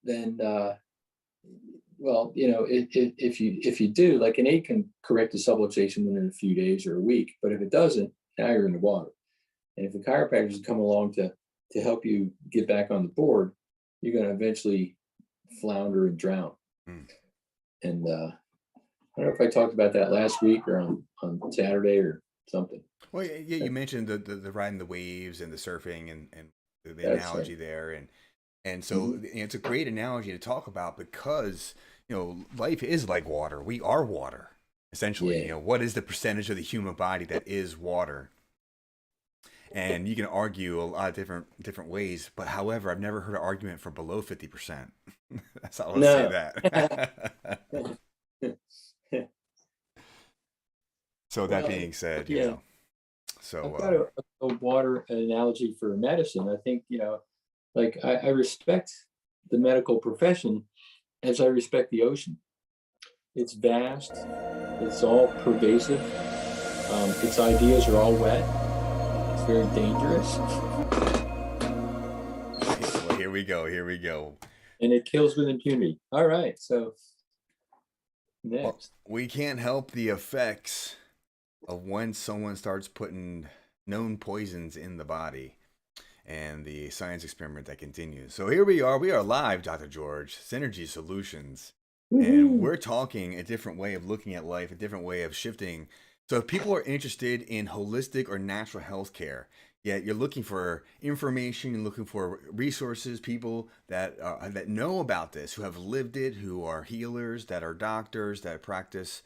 then well, if you do, like an aid can correct the subluxation within a few days or a week, but if it doesn't, now you're in the water. And if the chiropractors come along to help you get back on the board, you're going to eventually flounder and drown. Mm. And I don't know if I talked about that last week or on Saturday or something. Well, yeah, you mentioned the riding the waves and the surfing and the That's right. analogy there, and so Mhm. it's a great analogy to talk about because life is like water. We are water essentially. Yeah. What is the percentage of the human body that is water? And you can argue a lot of different ways, but however, I've never heard an argument for below 50%. That's all I'll say No. that. So that Well, being said, yeah, so I've got a water analogy for medicine. I think, like I respect the medical profession as I respect the ocean. It's vast, it's all pervasive, its ideas are all wet, it's very dangerous, well, here we go, here we go. and it kills with impunity. All right, so Well, next. we can't help the effects of when someone starts putting known poisons in the body and the science experiment that continues. So here we are live, Dr. George, Synergy Solutions, and Woohoo. we're talking a different way of looking at life, a different way of shifting. So if people are interested in holistic or natural health care, yet you're looking for information, you're looking for resources, people that know about this, who have lived it, who are healers, that are doctors, that practice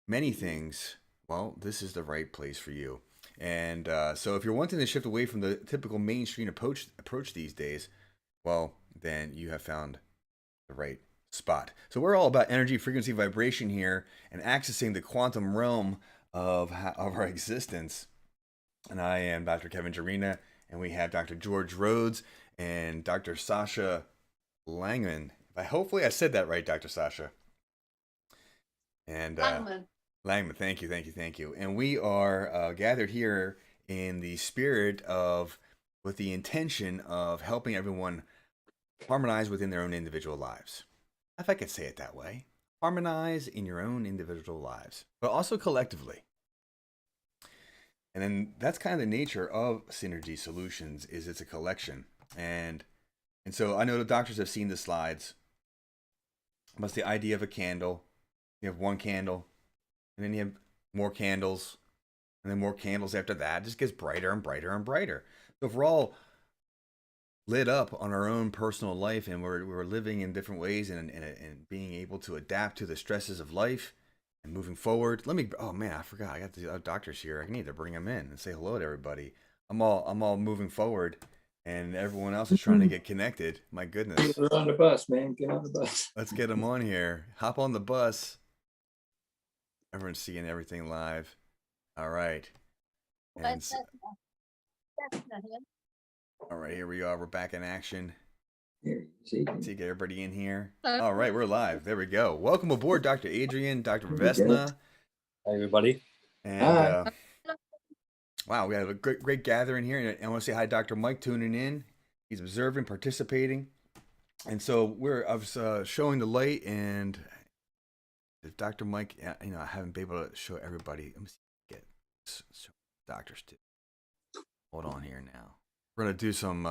many things, well, this is the right place for you. And so if you're wanting to shift away from the typical mainstream approach these days, well, then you have found the right spot. So we're all about energy, frequency, vibration here, and accessing the quantum realm of our existence. And I am Dr. Kevin Jarina, and we have Dr. George Rhodes and Dr. Sasha Langman. Hopefully I said that right, Dr. Sasha. And Langman, thank you, thank you, thank you. And we are gathered here in the spirit of, with the intention of helping everyone harmonize within their own individual lives. If I could say it that way, harmonize in your own individual lives, but also collectively. And then that's kind of the nature of Synergy Solutions, is it's a collection. And so I know the doctors have seen the slides. What's the idea of a candle? You have one candle, and then you have more candles, and then more candles after that. It just gets brighter and brighter and brighter. So if we're all lit up on our own personal life and we're living in different ways and being able to adapt to the stresses of life and moving forward. Oh man, I forgot. I got the doctors here. I need to bring them in and say hello to everybody. I'm all moving forward and everyone else is trying to get connected. My goodness. Get on the bus, man. Get on the bus. Let's get them on here. Hop on the bus. Everyone's seeing everything live. All right. And so, all right, here we are. We're back in action. Here, see, Get everybody in here. All right, we're live. There we go. Welcome aboard, Dr. Adrian, Dr. Vesna. Hi, everybody. And Hi. wow, we have a great gathering here. And I want to say hi, Dr. Mike, tuning in. He's observing, participating. And so I was showing the light, and if Dr. Mike, I haven't been able to show everybody. Let me see if I can get show doctors too. Hold on here now. We're gonna do some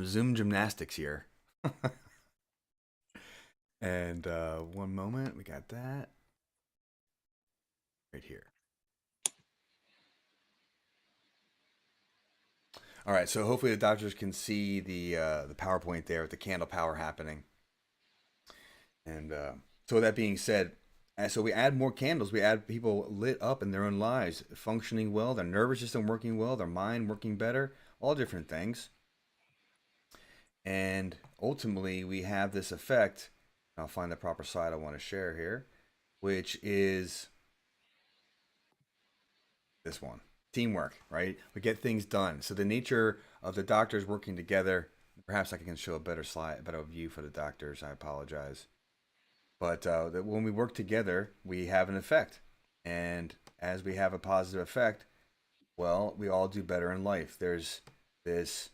Zoom gymnastics here. And one moment, we got that right here. All right, so hopefully the doctors can see the PowerPoint there with the candle power happening. And so with that being said, so we add more candles. We add people lit up in their own lives, functioning well, their nervous system working well, their mind working better, all different things. And ultimately, we have this effect. I'll find the proper slide I want to share here, which is this one. Teamwork, right? We get things done. So the nature of the doctors working together, perhaps I can show a better slide, a better view for the doctors. I apologize. But when we work together, we have an effect. And as we have a positive effect, well, we all do better in life. There's this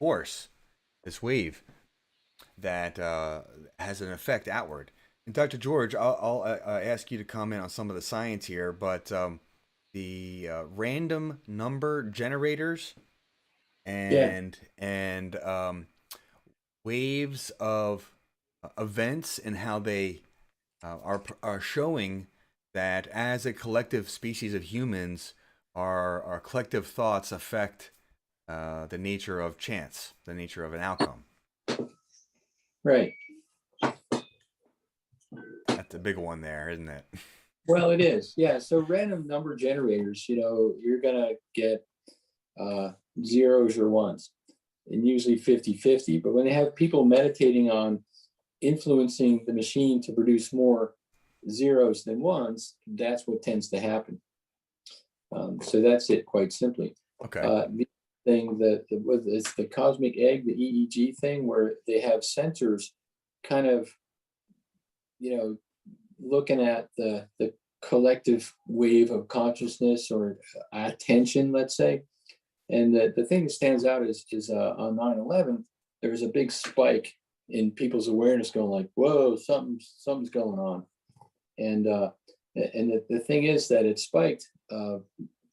force this wave that has an effect outward. And Dr. George, I'll ask you to comment on some of the science here, but the random number generators Yeah, and waves of events and how they are showing that as a collective species of humans, our collective thoughts affect the nature of chance, the nature of an outcome. right. That's a big one there, isn't it? Well, it is. Yeah. So random number generators, you're going to get uh, zeros or ones, and usually 50-50. But when they have people meditating on influencing the machine to produce more zeros than ones, that's what tends to happen. So that's it, quite simply. Okay. The thing that it's the cosmic egg, the EEG thing, where they have sensors kind of, looking at the collective wave of consciousness or attention, let's say. And the thing that stands out is on 9/11, there was a big spike in people's awareness, going like, "Whoa, something's going on." And the thing is that it spiked, a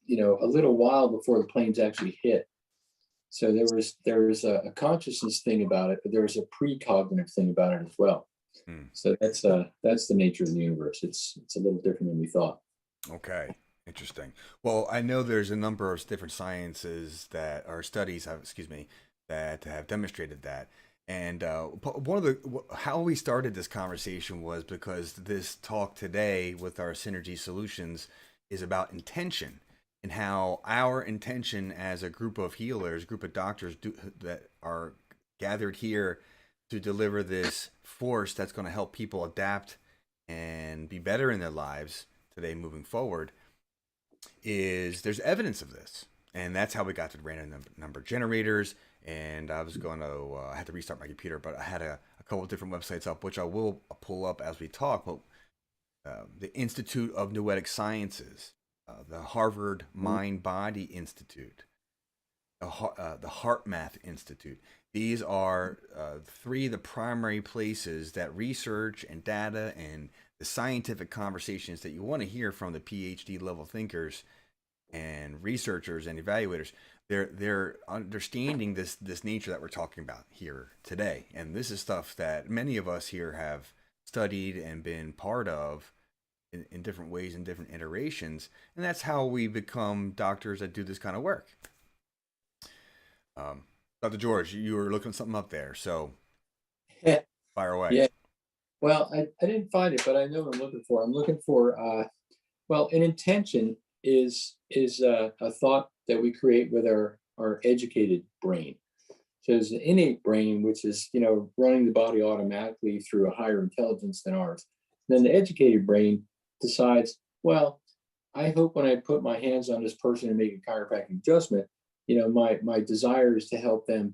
little while before the planes actually hit. So there was a consciousness thing about it, but there was a precognitive thing about it as well. Hmm. So that's the nature of the universe. It's a little different than we thought. Okay. Interesting. Well, I know there's a number of different sciences that or studies, excuse me, that have demonstrated that. And one of the how we started this conversation was because this talk today with our synergy solutions is about intention and how our intention as a group of healers, group of doctors that are gathered here to deliver this force that's going to help people adapt and be better in their lives today moving forward is there's evidence of this. And that's how we got to the random number generators. And I was going to, I had to restart my computer, but I had a couple of different websites up, which I will pull up as we talk. But the Institute of Noetic Sciences, the Harvard Mind Body Institute, the Heart Math Institute. These are three of the primary places that research and data and the scientific conversations that you want to hear from the PhD level thinkers and researchers and evaluators. They're understanding this nature that we're talking about here today, and this is stuff that many of us here have studied and been part of in different ways and different iterations, and that's how we become doctors that do this kind of work. Dr. George, you were looking something up there, so fire away. Yeah. Well, I didn't find it, but I know what I'm looking for. I'm looking for well, an intention is a thought that we create with our educated brain. So there's an innate brain, which is running the body automatically through a higher intelligence than ours. Then the educated brain decides, well, I hope when I put my hands on this person and make a chiropractic adjustment, my desire is to help them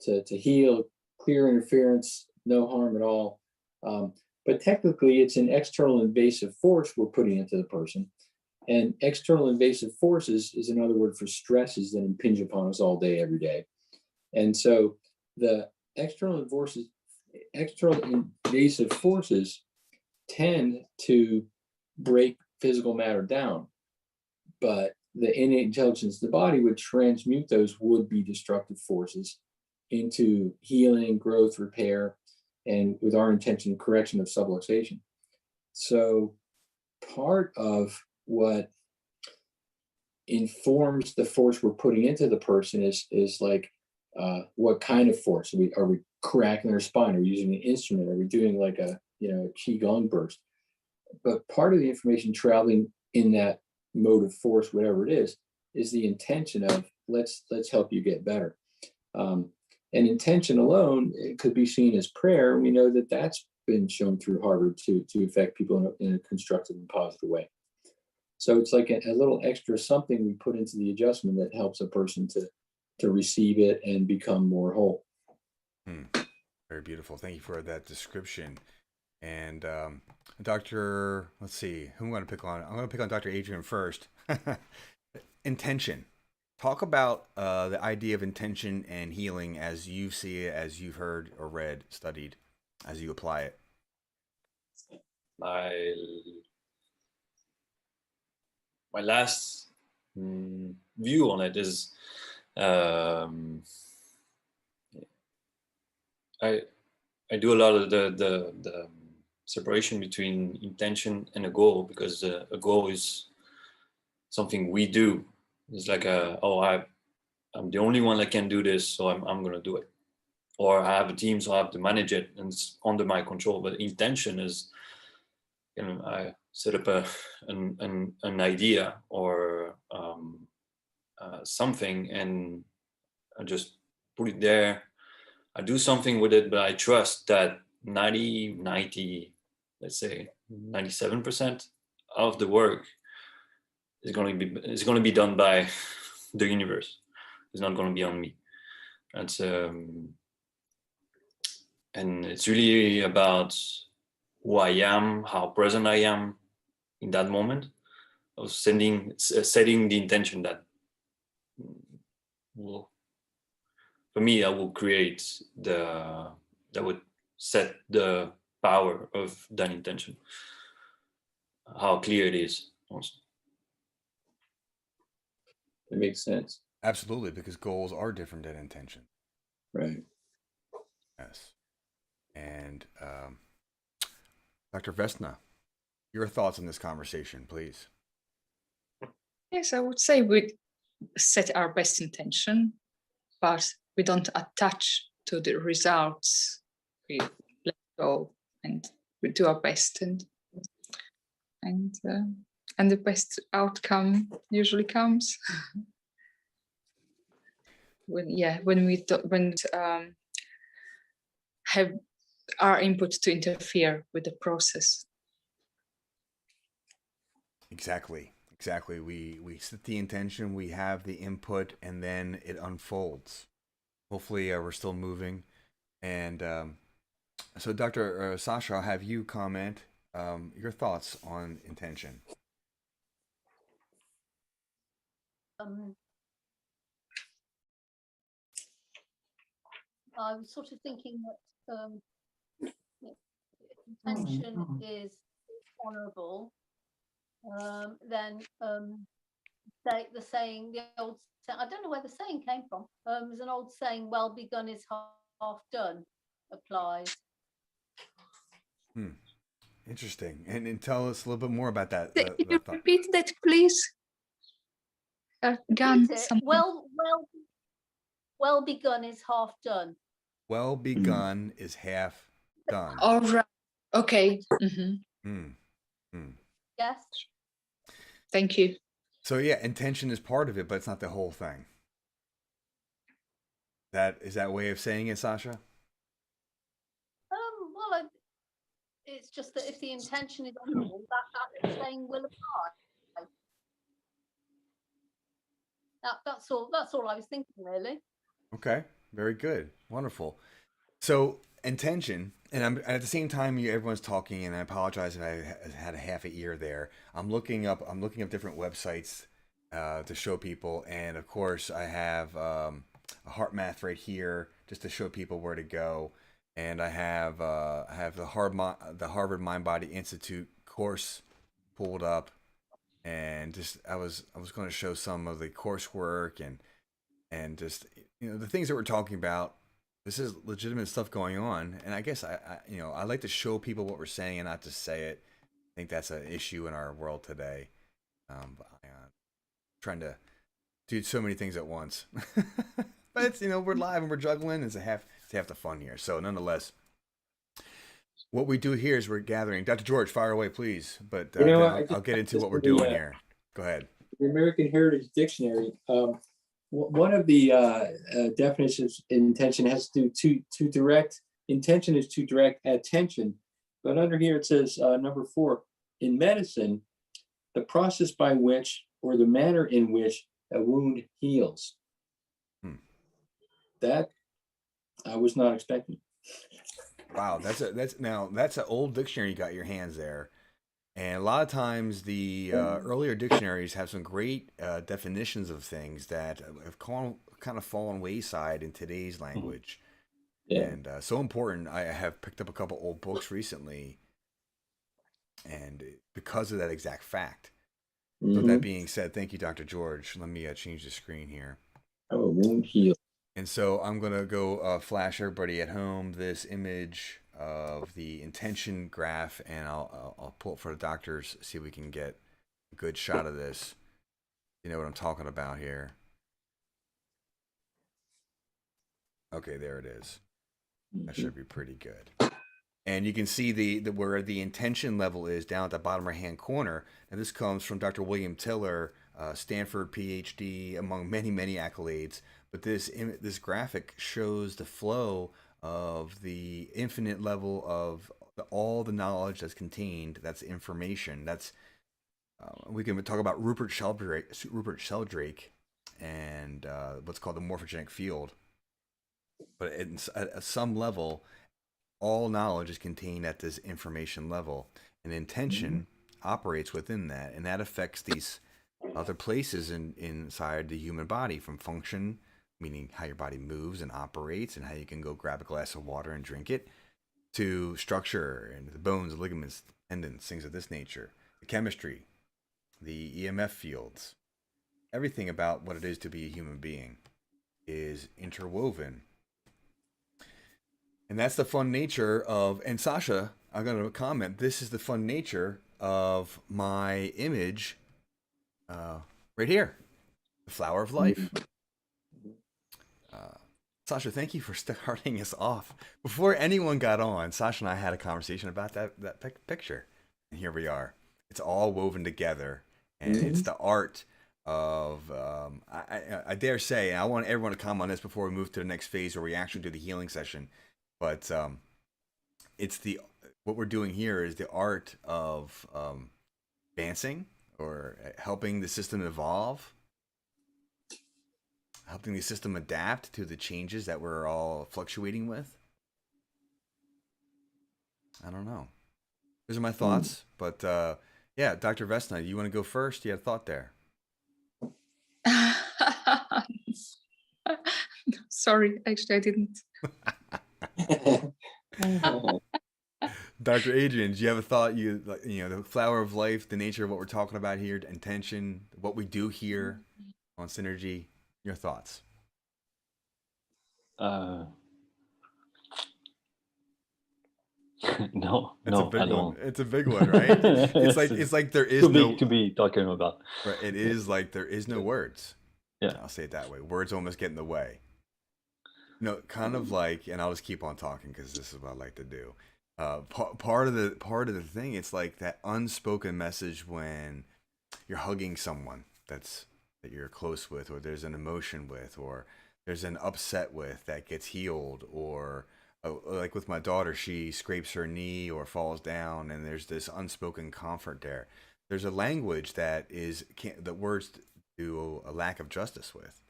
to heal, clear interference, no harm at all. But technically, it's an external invasive force we're putting into the person. And external invasive forces is another word for stresses that impinge upon us all day, every day. And so the external invasive forces tend to break physical matter down, but the innate intelligence of the body would transmute those would-be destructive forces into healing, growth, repair, and with our intention, correction of subluxation. So part of what informs the force we're putting into the person is like what kind of force are we cracking their spine? Are we using an instrument? Are we doing like a qigong burst? But part of the information traveling in that mode of force, whatever it is the intention of let's help you get better. And intention alone, it could be seen as prayer. We know that that's been shown through Harvard to affect people in a constructive and positive way. So it's like a little extra something we put into the adjustment that helps a person to receive it and become more whole. Hmm. Very beautiful. Thank you for that description. And Dr. Let's see, who I'm going to pick on? I'm going to pick on Dr. Adrian first. Intention. Talk about the idea of intention and healing as you see it, as you've heard or read, studied, as you apply it. My my last view on it is I I do a lot of the separation between intention and a goal, because a goal is something we do. It's like I'm the only one that can do this, so I'm gonna do it. Or I have a team, so I have to manage it, and it's under my control. But intention is, I set up an idea or something, and I just put it there. I do something with it, but I trust that 90, let's say 97% of the work is going to be done by the universe. It's not going to be on me. That's and it's really about who I am, how present I am in that moment. I was setting the intention that will, for me, I will create that would set the power of that intention. How clear it is, also. It makes sense. Absolutely, because goals are different than intention. Right. Yes. And Dr. Vesna, your thoughts on this conversation, please. Yes, I would say we set our best intention, but we don't attach to the results. We let go and we do our best, and the best outcome usually comes when we have our input to interfere with the process. Exactly. We set the intention, we have the input, and then it unfolds. Hopefully, we're still moving. And so, Dr. Sasha, I'll have you comment your thoughts on intention. I was sort of thinking that intention is honourable. Then the saying, I don't know where the saying came from. There's an old saying, "Well begun is half done," applies. Interesting. And tell us a little bit more about that. Can you repeat that, please? Well begun is half done. Well begun is half done. All right. Okay. Yes. Thank you. So yeah, intention is part of it, but it's not the whole thing. Is that way of saying it, Sasha? Well, it's just that if the intention is honourable, that saying will apply. That's all I was thinking, really. Okay, very good, wonderful. So intention, and I'm at the same time everyone's talking, and I apologize if I had a half a ear there. I'm looking up different websites to show people, and of course I have a heart math right here just to show people where to go, and I have the Harvard Mind Body Institute course pulled up, and just I was going to show some of the coursework and just the things that we're talking about. This is legitimate stuff going on, and I guess I like to show people what we're saying and not just say it. I think that's an issue in our world today. Trying to do so many things at once, but it's we're live and we're juggling. It's half the fun here. So nonetheless, what we do here is we're gathering. Dr. George, fire away, please. But I'll get into what we're doing here. Go ahead. The American Heritage Dictionary. One of the definitions in intention has to do to direct. Intention is to direct attention, but under here it says number 4. In medicine, the process by which or the manner in which a wound heals. That I was not expecting. Wow, that's an old dictionary you got in your hands there, And a lot of times the earlier dictionaries have some great definitions of things that have kind of fallen wayside in today's language. Yeah. And so important. I have picked up a couple old books recently, and because of that exact fact. So that being said, thank you, Dr. George. Let me change the screen here. Oh, wound heal. And so I'm going to go flash everybody at home this image of the intention graph, and I'll pull it for the doctors, see if we can get a good shot of this. You know what I'm talking about here. Okay, there it is. That should be pretty good. And you can see the where the intention level is down at the bottom right hand corner. And this comes from Dr. William Tiller, Stanford PhD, among many accolades. But this graphic shows the flow of the infinite level of all the knowledge that's contained. That's information. That's we can talk about Rupert Sheldrake and what's called the morphogenic field. But at some level, all knowledge is contained at this information level, and intention operates within that, and that affects these other places inside the human body, from function, meaning how your body moves and operates and how you can go grab a glass of water and drink it, to structure and the bones, ligaments, tendons, things of this nature, the chemistry, the EMF fields, everything about what it is to be a human being is interwoven. And that's the fun nature of, and Sasha, I'm going to comment, this is the fun nature of my image right here, the flower of life. Sasha, thank you for starting us off. Before anyone got on, Sasha and I had a conversation about that picture. And here we are. It's all woven together. And it's the art of, I dare say, and I want everyone to comment on this before we move to the next phase where we actually do the healing session. But it's what we're doing here is the art of advancing or helping the system evolve, helping the system adapt to the changes that we're all fluctuating with. I don't know. Those are my thoughts. But yeah, Dr. Vesna, you want to go first? You had a thought there. Sorry, actually, I didn't. Dr. Adrian, do you have a thought? You know, the flower of life, the nature of what we're talking about here, intention, what we do here on Synergy. Your thoughts? No, It's a no, big I one. don't. It's a big one, right? It's like there is too no big to be talking about. Right, it is like there is no words. Yeah. I'll say it that way. Words almost get in the way. No, kind of like, and I'll just keep on talking because this is what I like to do. Part of the thing, it's like that unspoken message when you're hugging someone that you're close with, or there's an emotion with, or there's an upset with that gets healed, or like with my daughter, she scrapes her knee or falls down, and there's this unspoken comfort there. There's a language that words do a lack of justice with.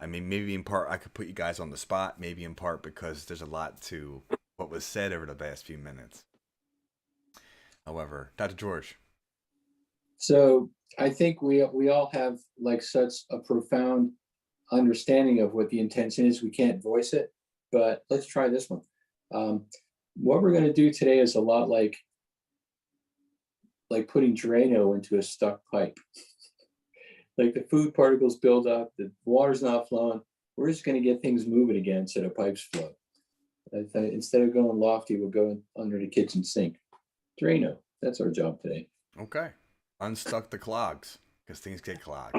I mean, maybe in part I could put you guys on the spot, maybe in part because there's a lot to what was said over the past few minutes. However, Dr. George. So I think we all have like such a profound understanding of what the intention is. We can't voice it, but let's try this one. What we're going to do today is a lot like putting Drano into a stuck pipe. Like the food particles build up, the water's not flowing. We're just going to get things moving again so the pipes flow. Instead of going lofty, we'll go under the kitchen sink. Drano, that's our job today. Okay. Unstuck the clogs, because things get clogged.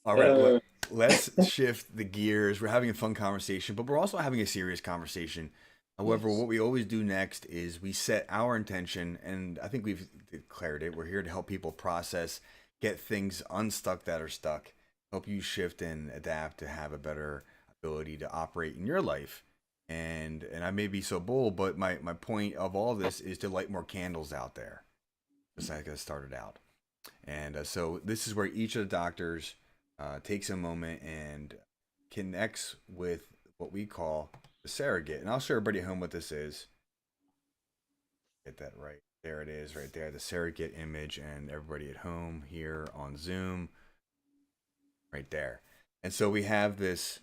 All right, let's shift the gears. We're having a fun conversation, but we're also having a serious conversation. However, Yes. What we always do next is we set our intention, and I think we've declared it. We're here to help people process, get things unstuck that are stuck, help you shift and adapt to have a better ability to operate in your life. And I may be so bold, but my point of all this is to light more candles out there, just like I started out. And so this is where each of the doctors takes a moment and connects with what we call the surrogate. And I'll show everybody at home what this is. Get that right. There it is right there, the surrogate image, and everybody at home here on Zoom right there. And so we have this,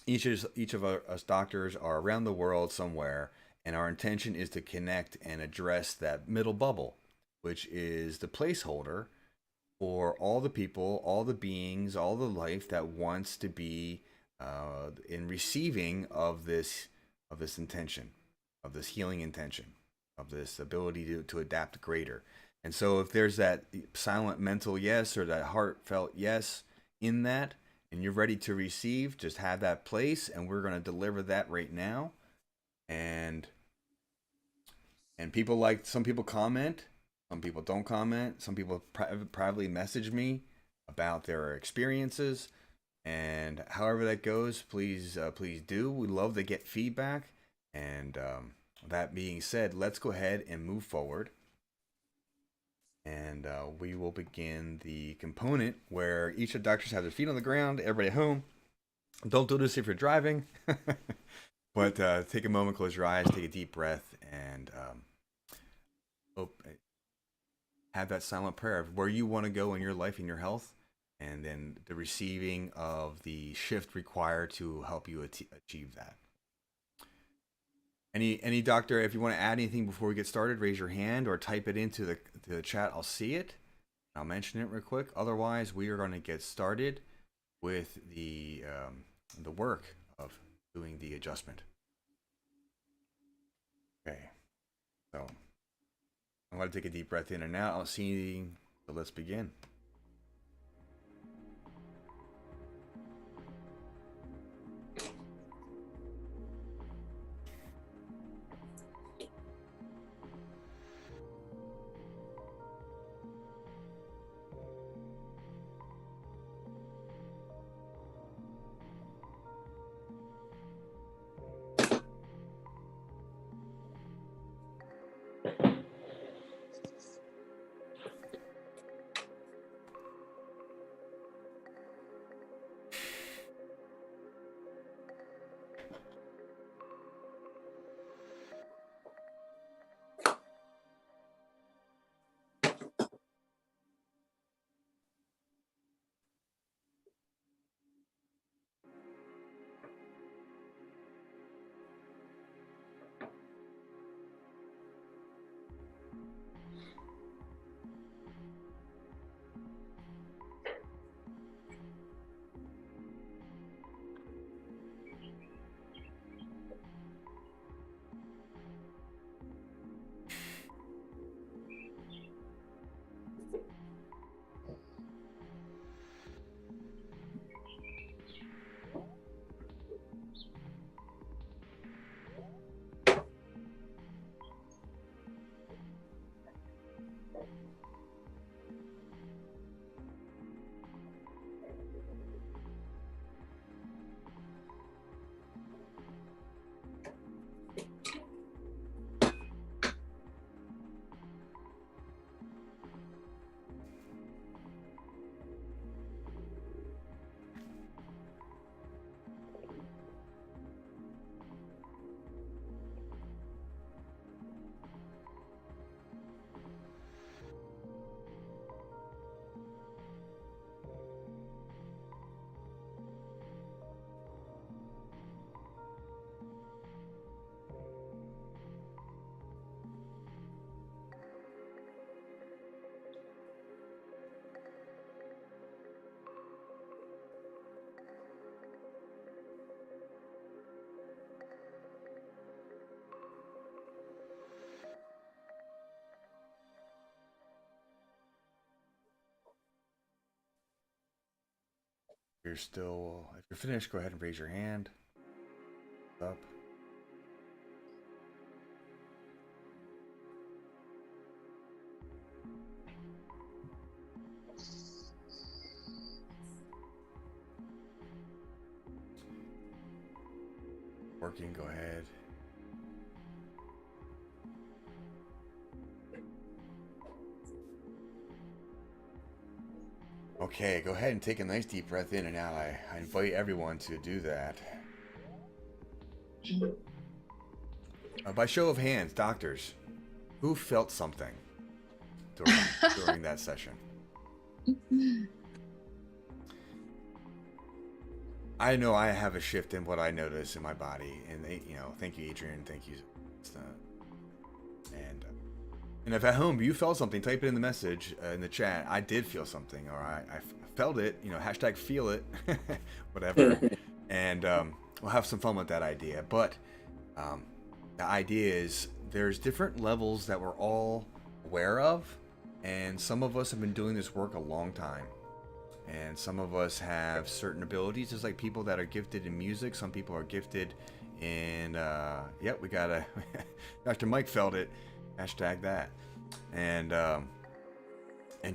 each of us doctors are around the world somewhere, and our intention is to connect and address that middle bubble, which is the placeholder for all the people, all the beings, all the life that wants to be in receiving of this intention, of this healing intention, of this ability to adapt greater. And so if there's that silent mental yes or that heartfelt yes in that, and you're ready to receive, just have that place, and we're going to deliver that right now. And people, like, some people comment, some people don't comment, some people privately message me about their experiences, and however that goes, please do. We love to get feedback. And that being said, let's go ahead and move forward. And we will begin the component where each of the doctors have their feet on the ground. Everybody at home, don't do this if you're driving. But take a moment, close your eyes, take a deep breath, and have that silent prayer of where you want to go in your life and your health, and then the receiving of the shift required to help you achieve that. Any doctor, if you want to add anything before we get started, raise your hand or type it into the chat. I'll see it. I'll mention it real quick. Otherwise, we are going to get started with the work of doing the adjustment. Okay, so I'm going to take a deep breath in and out. I don't see anything, so let's begin. If you're finished, go ahead and raise your hand up. Working, go ahead. Okay, go ahead and take a nice deep breath in and out. I invite everyone to do that. By show of hands, doctors, who felt something during that session? I know I have a shift in what I notice in my body, and thank you, Adrian. Thank you. And if at home you felt something, type it in the message in the chat. I did feel something, or I felt it. Hashtag feel it, whatever. And we'll have some fun with that idea. But the idea is there's different levels that we're all aware of, and some of us have been doing this work a long time. And some of us have certain abilities, just like people that are gifted in music. Some people are gifted in, we got a, Dr. Mike felt it, hashtag that. And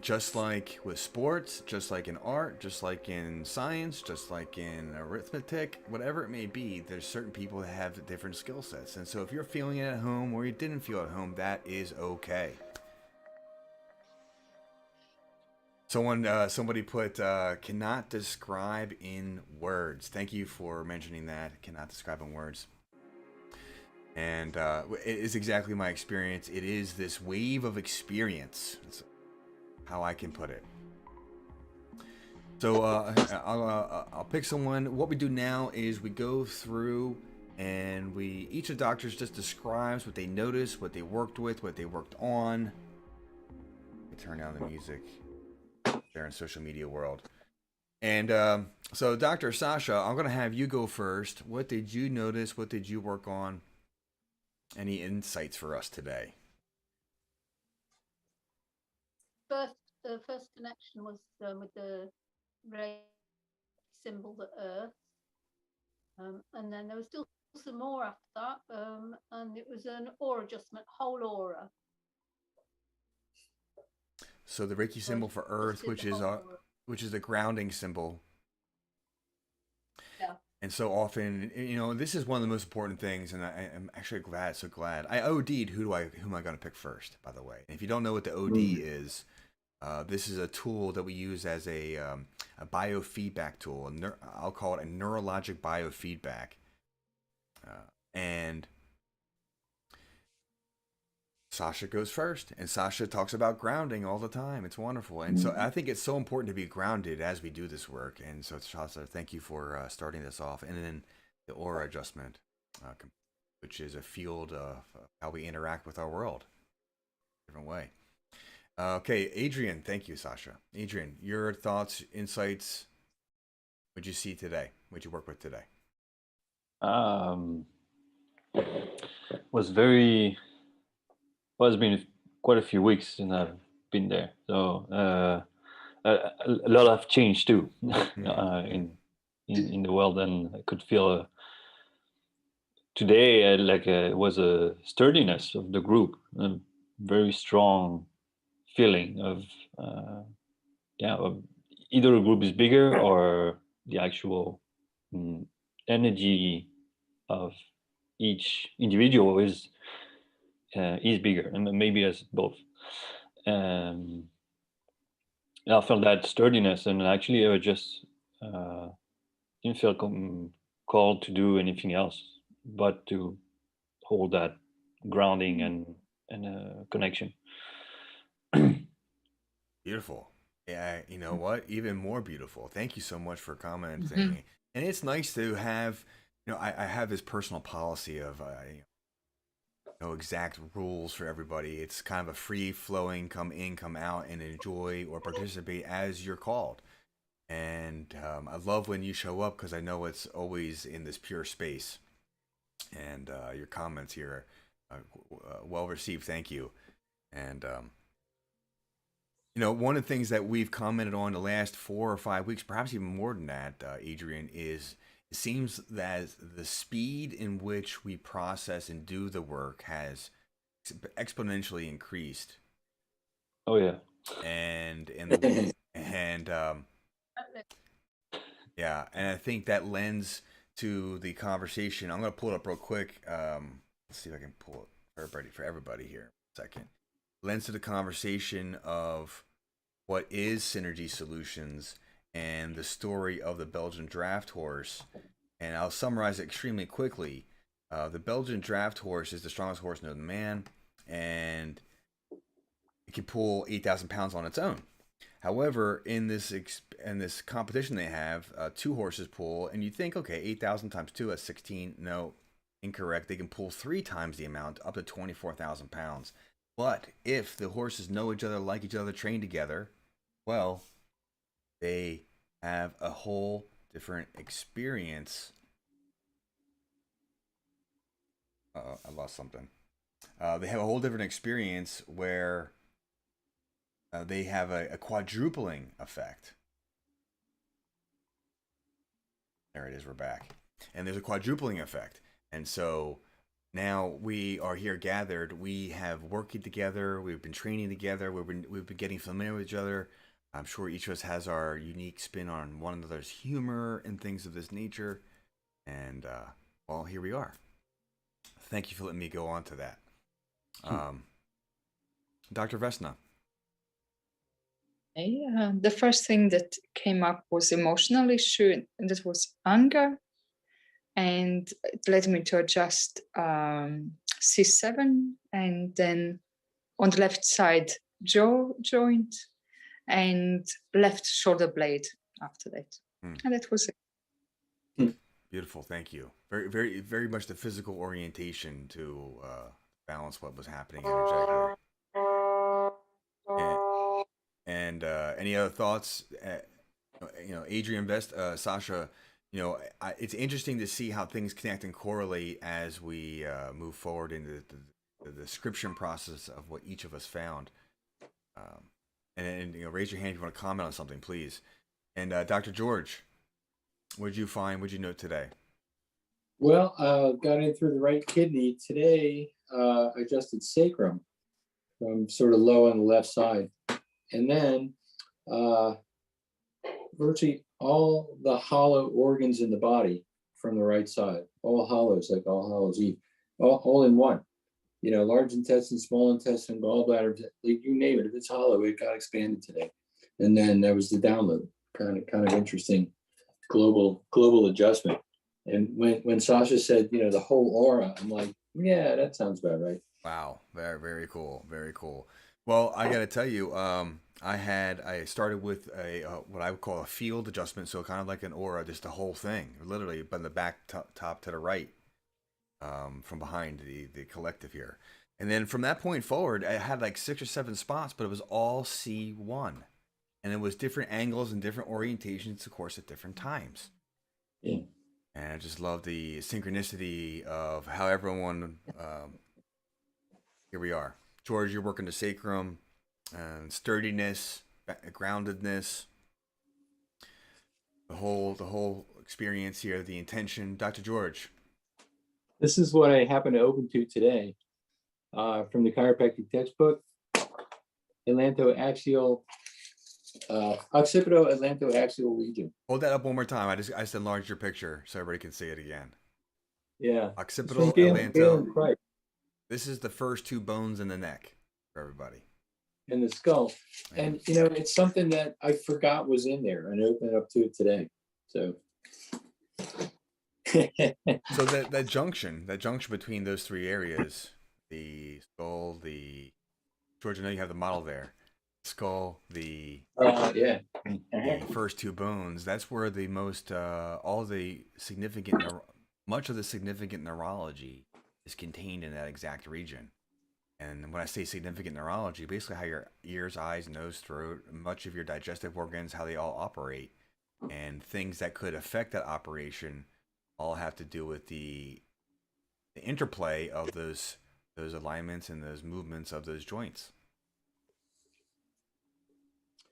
just like with sports, just like in art, just like in science, just like in arithmetic, whatever it may be, there's certain people that have different skill sets. And so if you're feeling it at home or you didn't feel at home, that is okay. Somebody put, cannot describe in words. Thank you for mentioning that. Cannot describe in words. And it is exactly my experience. It is this wave of experience. That's how I can put it. So I'll pick someone. What we do now is we go through and each of the doctors just describes what they noticed, what they worked with, what they worked on. Let me turn down the music there in social media world. And so Dr. Sasha, I'm going to have you go first. What did you notice? What did you work on? Any insights for us today? The first connection was with the ray symbol, the earth. And then there was still some more after that. And it was an aura adjustment, whole aura. So the Reiki symbol for earth, which is the grounding symbol. Yeah. And so often, this is one of the most important things, and I'm actually so glad. I OD'd. Who am I going to pick first, by the way? And if you don't know what the OD is, this is a tool that we use as a biofeedback tool. I'll call it a neurologic biofeedback. And Sasha goes first, and Sasha talks about grounding all the time. It's wonderful. And so I think it's so important to be grounded as we do this work. And so Sasha, thank you for starting this off. And then the aura adjustment, which is a field of how we interact with our world. Different way. Okay, Adrian, thank you, Sasha. Adrian, your thoughts, insights, what'd you see today? What'd you work with today? It's been quite a few weeks since I've been there, so a lot have changed too in the world, and I could feel today it was a sturdiness of the group, a very strong feeling of either a group is bigger or the actual energy of each individual is bigger, and maybe as both. I felt that sturdiness, and actually I just didn't feel called to do anything else but to hold that grounding and connection. Beautiful. Yeah, you know what? Even more beautiful. Thank you so much for commenting. And it's nice to have, I have this personal policy of no exact rules for everybody. It's kind of a free flowing, come in, come out, and enjoy or participate as you're called. And I love when you show up because I know it's always in this pure space. And your comments here are well received. Thank you. And one of the things that we've commented on the last 4 or 5 weeks, perhaps even more than that, Adrian, is it seems that the speed in which we process and do the work has exponentially increased. Oh yeah. And yeah, and I think that lends to the conversation. I'm going to pull it up real quick. Let's see if I can pull it for everybody here. Second. Lends to the conversation of what is Synergy Solutions and the story of the Belgian draft horse. And I'll summarize it extremely quickly. The Belgian draft horse is the strongest horse known to man, and it can pull 8,000 pounds on its own. However, in this competition they have, 2 horses pull, and you think, okay, 8,000 times 2 is 16. No, incorrect. They can pull 3 times the amount, up to 24,000 pounds. But if the horses know each other, like each other, train together, well, they have a whole different experience. I lost something. They have a whole different experience where they have a quadrupling effect. There it is, we're back. And there's a quadrupling effect. And so now we are here gathered. We have working together. We've been training together. We've been getting familiar with each other. I'm sure each of us has our unique spin on one another's humor and things of this nature. And, well, here we are. Thank you for letting me go on to that. Dr. Vesna. The first thing that came up was emotional issue, and that was anger. And it led me to adjust C7, and then on the left side, jaw joint, and left shoulder blade after that. And that was it. Beautiful, thank you. Very, very, very much the physical orientation to balance what was happening energetically. And any other thoughts? Adrian Vest, Sasha. It's interesting to see how things connect and correlate as we move forward into the description process of what each of us found. And raise your hand if you want to comment on something, please. And Dr. George, what did you find? What did you note today? Well, got in through the right kidney. Today, I adjusted sacrum from sort of low on the left side. And then virtually all the hollow organs in the body from the right side, all hollows, like All Hallows Eve, all in one. Large intestine, small intestine, gallbladder, you name it. If it's hollow, it got expanded today. And then there was the download, kind of interesting global adjustment. And when Sasha said, the whole aura, I'm like, yeah, that sounds about right. Wow, very, very cool, very cool. Well, I got to tell you, I started with what I would call a field adjustment, so kind of like an aura, just the whole thing, literally, from the back top to the right, from behind the collective here. And then from that point forward, I had like 6 or 7 spots, but it was all C1. And it was different angles and different orientations, of course, at different times. Yeah. And I just love the synchronicity of how everyone, here we are. George, you're working the sacrum, sturdiness, groundedness, the whole experience here, the intention. Dr. George. This is what I happened to open to today from the chiropractic textbook. Occipito-atlantoaxial region. Hold that up one more time. I just enlarged your picture so everybody can see it again. Yeah. Occipital atlanto. This is the first 2 bones in the neck for everybody. In the skull. And, it's something that I forgot was in there, and I opened up to it today. So. So that junction between those 3 areas, the skull, George, I know you have the model there. Skull, the first 2 bones, that's where the most much of the significant neurology is contained in that exact region. And when I say significant neurology, basically how your ears, eyes, nose, throat, much of your digestive organs, how they all operate, and things that could affect that operation all have to do with the interplay of those alignments and those movements of those joints.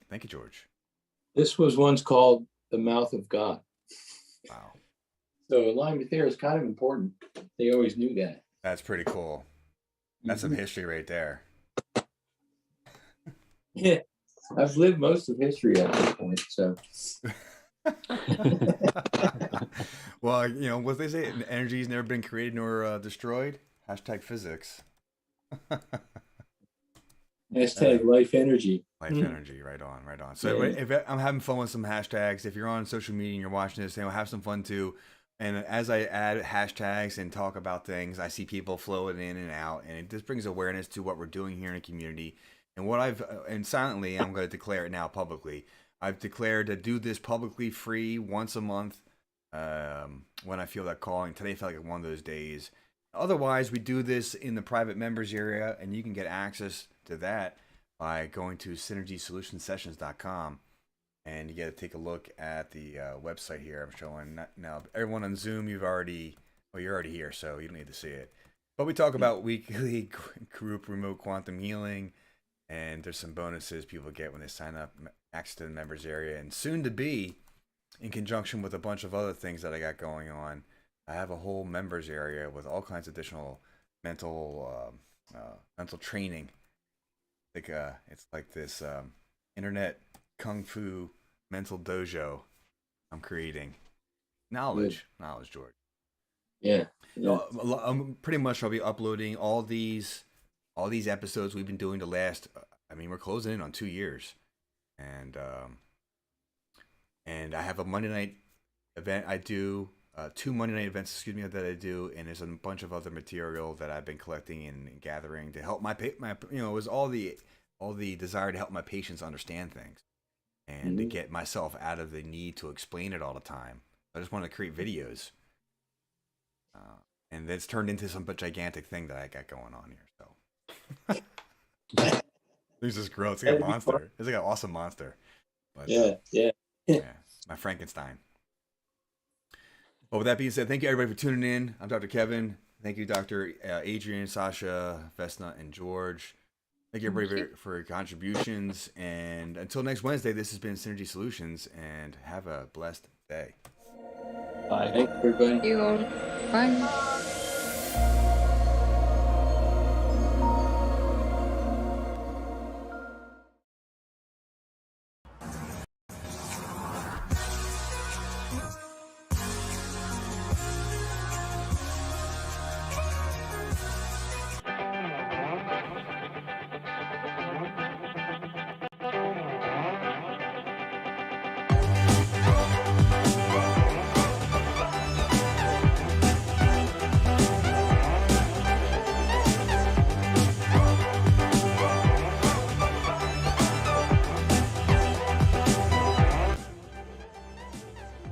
Thank you, George. This was once called the mouth of God. Wow. So alignment there is kind of important. They always knew that. That's pretty cool. That's some history right there. Yeah, I've lived most of history at this point, so. Well, what they say, energy has never been created nor destroyed. #physics. #life energy. Life energy, right on. So if I'm having fun with some hashtags, if you're on social media and you're watching this, have some fun too. And as I add hashtags and talk about things, I see people flowing in and out, and it just brings awareness to what we're doing here in the community. And what and silently, I'm going to declare it now publicly. I've declared to do this publicly free once a month when I feel that calling. Today felt like one of those days. Otherwise, we do this in the private members area, and you can get access to that by going to synergysolutionsessions.com. And you got to take a look at the website here. I'm showing now. Everyone on Zoom, you're already here, so you don't need to see it. But we talk about weekly group remote quantum healing, and there's some bonuses people get when they sign up, access to the members area, and soon to be, in conjunction with a bunch of other things that I got going on, I have a whole members area with all kinds of additional mental training. Like it's like this internet kung fu mental dojo I'm creating. Knowledge, George. Yeah. Pretty much I'll be uploading all these episodes we've been doing the last, we're closing in on 2 years. And I have a Monday night event I do, 2 Monday night events, that I do, and there's a bunch of other material that I've been collecting and gathering to help it was all the desire to help my patients understand things. And to get myself out of the need to explain it all the time. I just want to create videos. And it's turned into some gigantic thing that I got going on here. So there's this girl. It's like a monster. It's like an awesome monster. But, yeah. My Frankenstein. Well, with that being said, thank you everybody for tuning in. I'm Dr. Kevin. Thank you, Dr. Adrian, Sasha, Vesna, and George. Thank you everybody for your contributions. And until next Wednesday, this has been Synergy Solutions, and have a blessed day. Bye. Thanks, everybody. Thank you all. Bye.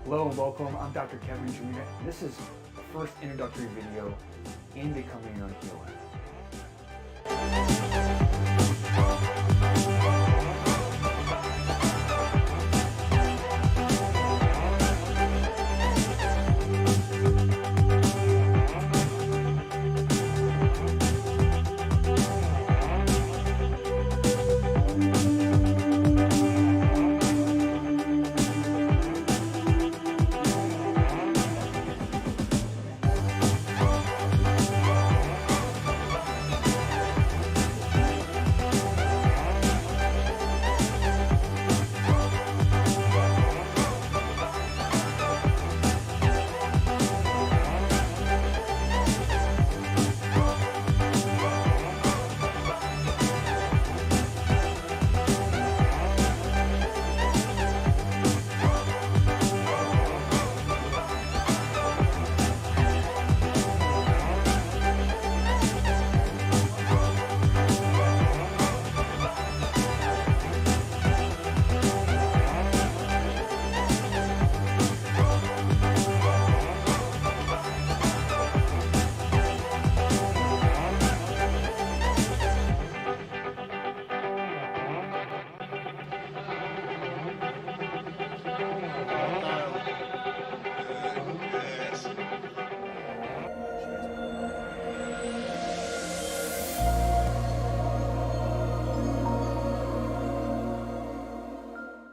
Hello and welcome. I'm Dr. Kevin Jr. This is the first introductory video in becoming a healer.